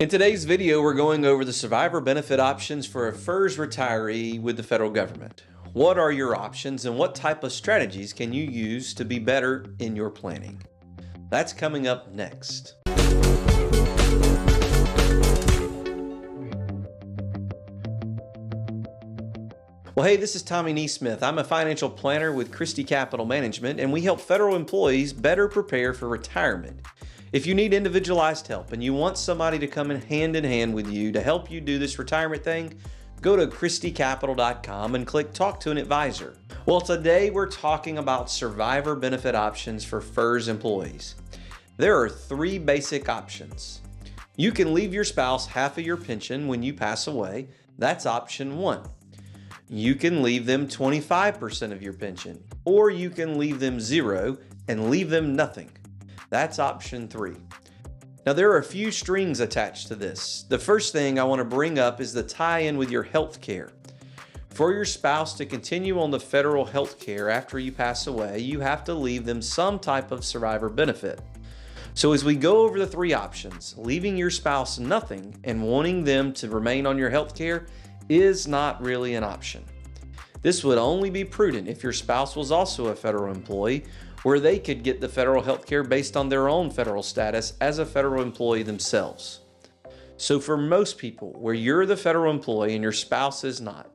In today's video, we're going over the survivor benefit options for a FERS retiree with the federal government. What are your options and what type of strategies can you use to be better in your planning? That's coming up next. Well, hey, this is Tommy Neesmith. I'm a financial planner with Christy Capital Management, and we help federal employees better prepare for retirement. If you need individualized help and you want somebody to come in hand with you to help you do this retirement thing, go to christycapital.com and click Talk to an Advisor. Well, today we're talking about survivor benefit options for FERS employees. There are three basic options. You can leave your spouse half of your pension when you pass away. That's option one. You can leave them 25% of your pension, or you can leave them zero and leave them nothing. That's option three. Now, there are a few strings attached to this. The first thing I want to bring up is the tie-in with your health care. For your spouse to continue on the federal health care after you pass away, you have to leave them some type of survivor benefit. So as we go over the three options, leaving your spouse nothing and wanting them to remain on your health care is not really an option. This would only be prudent if your spouse was also a federal employee, where they could get the federal health care based on their own federal status as a federal employee themselves. So for most people, where you're the federal employee and your spouse is not,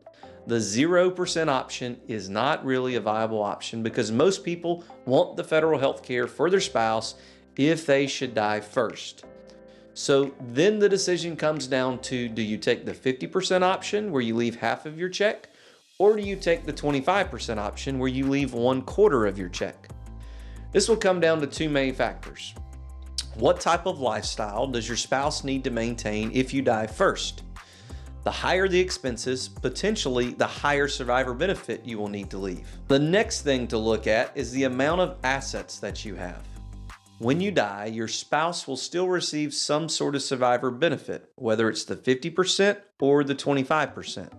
the 0% option is not really a viable option because most people want the federal health care for their spouse if they should die first. So then the decision comes down to, do you take the 50% option where you leave half of your check, or do you take the 25% option where you leave 1/4 of your check? This will come down to two main factors. What type of lifestyle does your spouse need to maintain if you die first? The higher the expenses, potentially the higher survivor benefit you will need to leave. The next thing to look at is the amount of assets that you have. When you die, your spouse will still receive some sort of survivor benefit, whether it's the 50% or the 25%.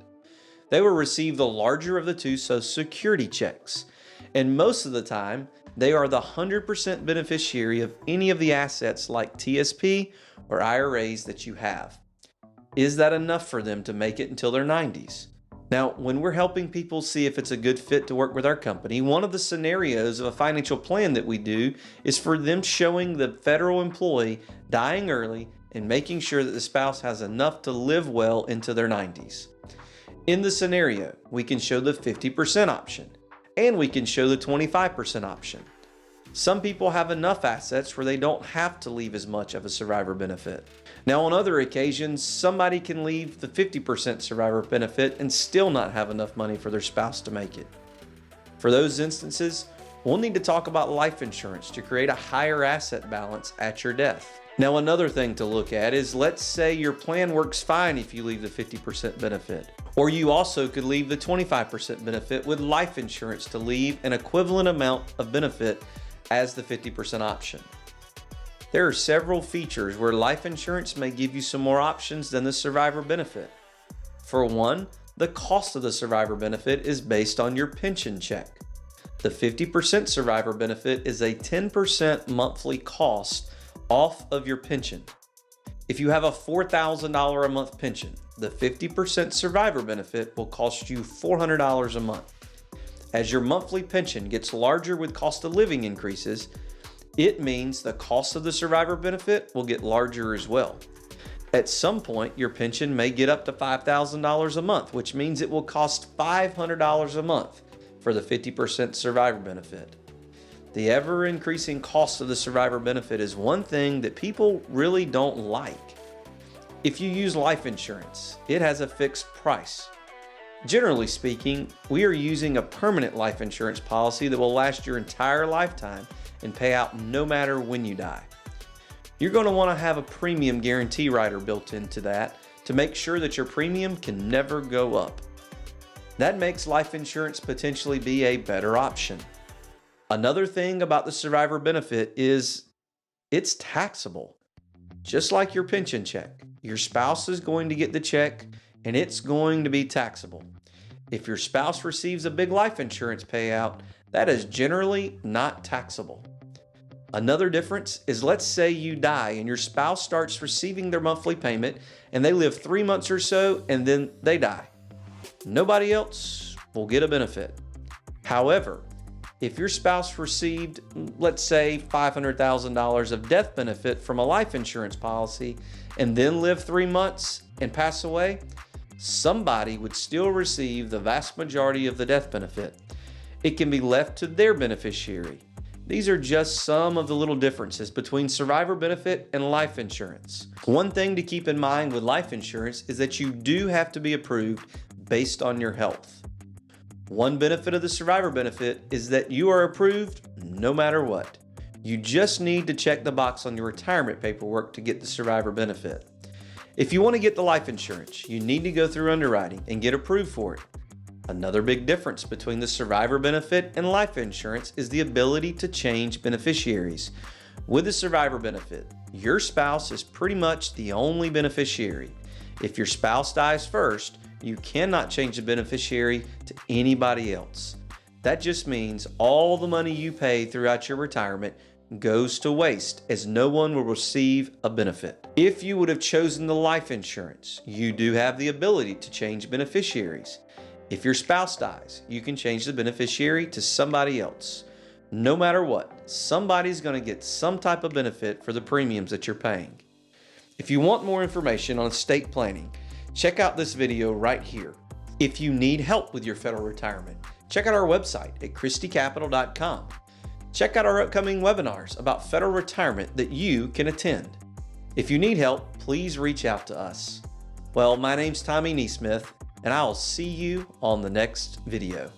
They will receive the larger of the two Social Security checks, and most of the time, they are the 100% beneficiary of any of the assets like TSP or IRAs that you have. Is that enough for them to make it until their 90s? Now, when we're helping people see if it's a good fit to work with our company, one of the scenarios of a financial plan that we do is for them showing the federal employee dying early and making sure that the spouse has enough to live well into their 90s. In the scenario, we can show the 50% option. And we can show the 25% option. Some people have enough assets where they don't have to leave as much of a survivor benefit. Now, on other occasions, somebody can leave the 50% survivor benefit and still not have enough money for their spouse to make it. For those instances, we'll need to talk about life insurance to create a higher asset balance at your death. Now, another thing to look at is, let's say your plan works fine if you leave the 50% benefit. Or you also could leave the 25% benefit with life insurance to leave an equivalent amount of benefit as the 50% option. There are several features where life insurance may give you some more options than the survivor benefit. For one, the cost of the survivor benefit is based on your pension check. The 50% survivor benefit is a 10% monthly cost off of your pension. If you have a $4,000 a month pension, the 50% survivor benefit will cost you $400 a month. As your monthly pension gets larger with cost of living increases, it means the cost of the survivor benefit will get larger as well. At some point, your pension may get up to $5,000 a month, which means it will cost $500 a month for the 50% survivor benefit. The ever-increasing cost of the survivor benefit is one thing that people really don't like. If you use life insurance, it has a fixed price. Generally speaking, we are using a permanent life insurance policy that will last your entire lifetime and pay out no matter when you die. You're going to want to have a premium guarantee rider built into that to make sure that your premium can never go up. That makes life insurance potentially be a better option. Another thing about the survivor benefit is it's taxable. Just like your pension check, your spouse is going to get the check and it's going to be taxable. If your spouse receives a big life insurance payout, that is generally not taxable. Another difference is, let's say you die and your spouse starts receiving their monthly payment and they live 3 months or so and then they die. Nobody else will get a benefit. However, if your spouse received, let's say, $500,000 of death benefit from a life insurance policy and then live 3 months and pass away, somebody would still receive the vast majority of the death benefit. It can be left to their beneficiary. These are just some of the little differences between survivor benefit and life insurance. One thing to keep in mind with life insurance is that you do have to be approved based on your health. One benefit of the survivor benefit is that you are approved no matter what. You just need to check the box on your retirement paperwork to get the survivor benefit. If you want to get the life insurance, you need to go through underwriting and get approved for it. Another big difference between the survivor benefit and life insurance is the ability to change beneficiaries. With the survivor benefit, your spouse is pretty much the only beneficiary. If your spouse dies first, you cannot change the beneficiary to anybody else. That just means all the money you pay throughout your retirement goes to waste, as no one will receive a benefit. If you would have chosen the life insurance, you do have the ability to change beneficiaries. If your spouse dies, you can change the beneficiary to somebody else. No matter what, somebody's going to get some type of benefit for the premiums that you're paying. If you want more information on estate planning, check out this video right here. If you need help with your federal retirement, check out our website at christycapital.com. Check out our upcoming webinars about federal retirement that you can attend. If you need help, please reach out to us. Well, my name's Tommy Neesmith, and I'll see you on the next video.